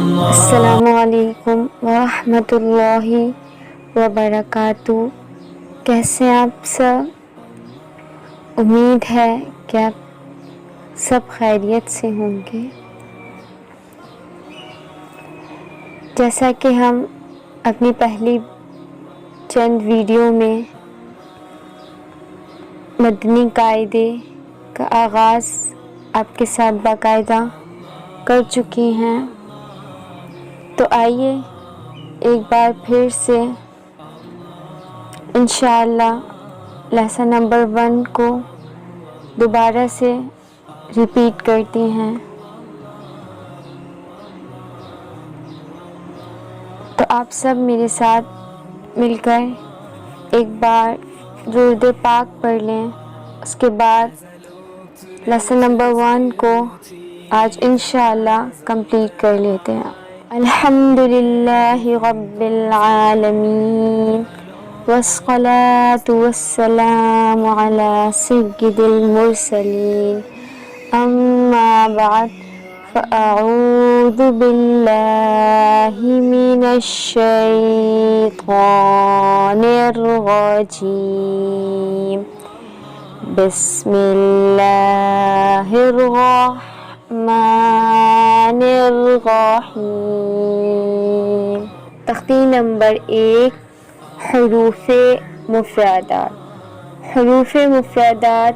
السلام علیکم ورحمۃ اللہ وبرکاتہ۔ کیسے ہیں آپ سب؟ امید ہے کہ آپ سب خیریت سے ہوں گے۔ جیسا کہ ہم اپنی پہلی چند ویڈیو میں مدنی قاعدے کا آغاز آپ کے ساتھ باقاعدہ کر چکی ہیں، تو آئیے ایک بار پھر سے انشاءاللہ لیسن نمبر 1 کو دوبارہ سے ریپیٹ کرتی ہیں۔ تو آپ سب میرے ساتھ مل کر ایک بار درود پاک پڑھ لیں، اس کے بعد لیسن نمبر 1 کو آج انشاءاللہ کمپلیٹ کر لیتے ہیں۔ الحمدللہ رب العالمین والصلاة والسلام علی سید المرسلین، اما بعد فاعوذ باللہ من الشیطان الرجیم، بسم اللہ الرحمن الرحیم۔ تختی نمبر 1، حروف مفردات۔ حروف مفردات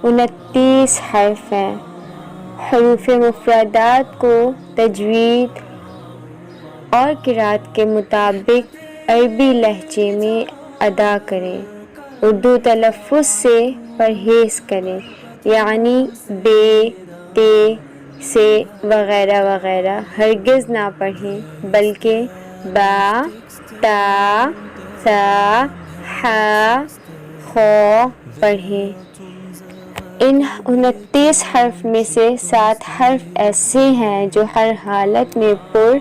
29 حرف ہیں۔ حروف مفردات کو تجوید اور قرأت کے مطابق عربی لہجے میں ادا کریں۔ اردو تلفظ سے پرہیز کریں، یعنی بے، تے، سے وغیرہ وغیرہ ہرگز نہ پڑھیں، بلکہ با، تا، ثا، حا، خو پڑھیں۔ ان 29 حرف میں سے 7 حرف ایسے ہیں جو ہر حالت میں پر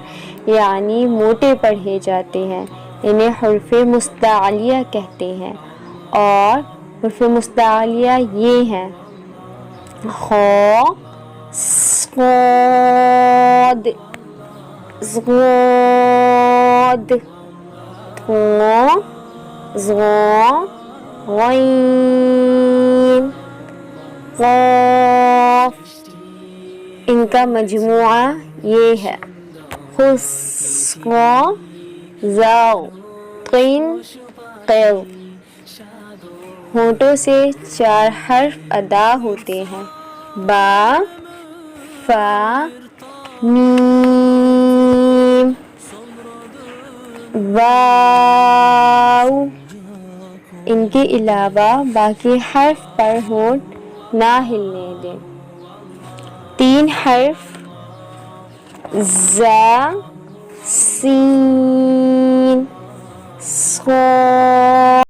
یعنی موٹے پڑھے جاتے ہیں، انہیں حروف مستعلیہ کہتے ہیں، اور حروف مستعلیہ یہ ہیں: خ، صاد، ضاد، ط، ظ، غین، قاف۔ ان کا مجموعہ یہ ہے: خس، زاو، قین، قیو۔ ہونٹوں سے 4 حرف ادا ہوتے ہیں: با، فا، میم، واو۔ ان کے علاوہ باقی حرف پر ہونٹ نہ ہلنے دیں۔ 3 حرف زا، سین، صاد۔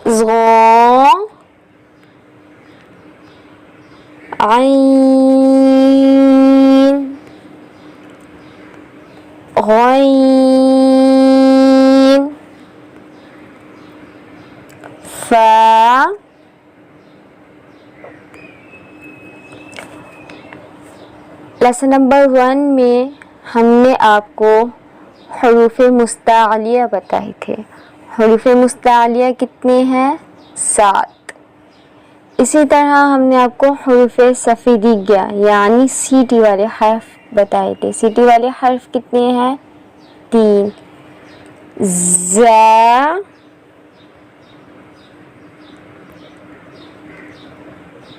ظ، عین غین فا لیسن نمبر 1 میں ہم نے آپ کو حروف مستعلیہ بتائے تھے. حروف مستعلیہ کتنے ہیں؟ 7. اسی طرح ہم نے آپ کو حروف صفیریہ یعنی سیٹی والے حرف بتائے تھے. سیٹی والے حرف کتنے ہیں؟ 3. زا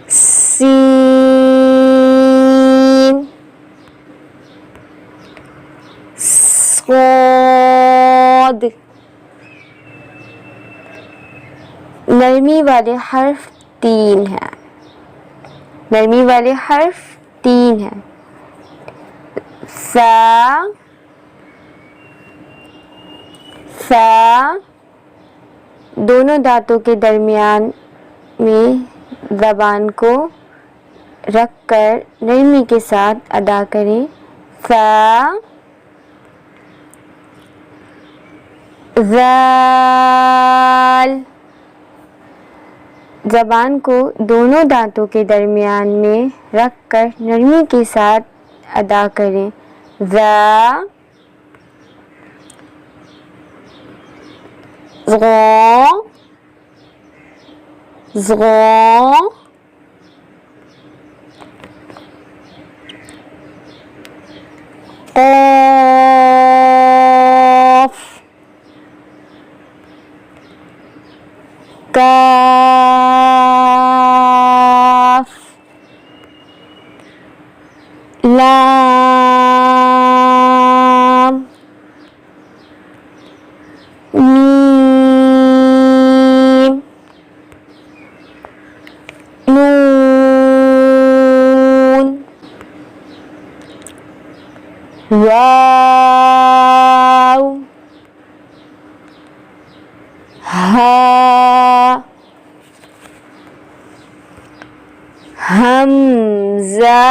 سین صاد. نرمی والے حرف 3 ہیں. نرمی والے حرف 3 ہیں. فا دونوں دانتوں کے درمیان میں زبان کو رکھ کر نرمی کے ساتھ ادا کریں. فا ذال زبان کو دونوں دانتوں کے درمیان میں رکھ کر نرمی کے ساتھ ادا کریں. ذا زغا قاف کاف لام میم نون واو ہا حمزہ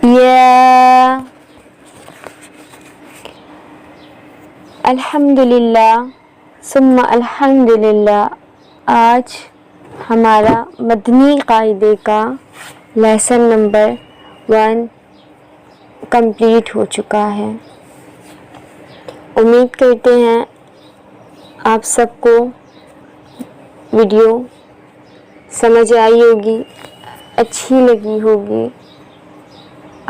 یا. الحمدللہ ثم الحمدللہ آج ہمارا مدنی قاعدے کا لیسن نمبر 1 کمپلیٹ ہو چکا ہے. امید کرتے ہیں آپ سب کو ویڈیو سمجھ آئی ہوگی، اچھی لگی ہوگی.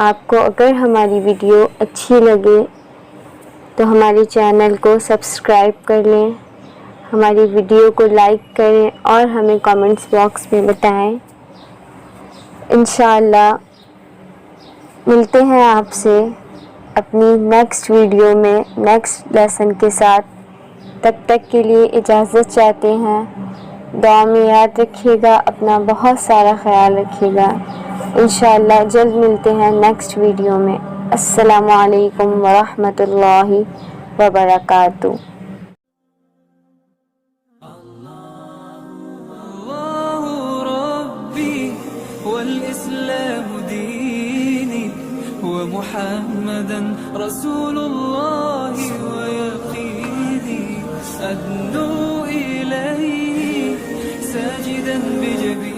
آپ کو اگر ہماری ویڈیو اچھی لگے تو ہمارے چینل کو سبسکرائب کر لیں، ہماری ویڈیو کو لائک کریں اور ہمیں کامنٹس باکس میں بتائیں. انشاءاللہ ملتے ہیں آپ سے اپنی نیکسٹ ویڈیو میں نیکسٹ لیسن کے ساتھ. تب تک کے لیے اجازت چاہتے ہیں. دعا میں یاد رکھیے گا، اپنا بہت سارا خیال رکھیے گا. انشاءاللہ جلد ملتے ہیں نیکسٹ ویڈیو میں. السلام علیکم ورحمۃ اللہ وبرکاتہ. والإسلام ديني ومحمدا رسول الله ويقيني أدنو إليه ساجدا بجبيني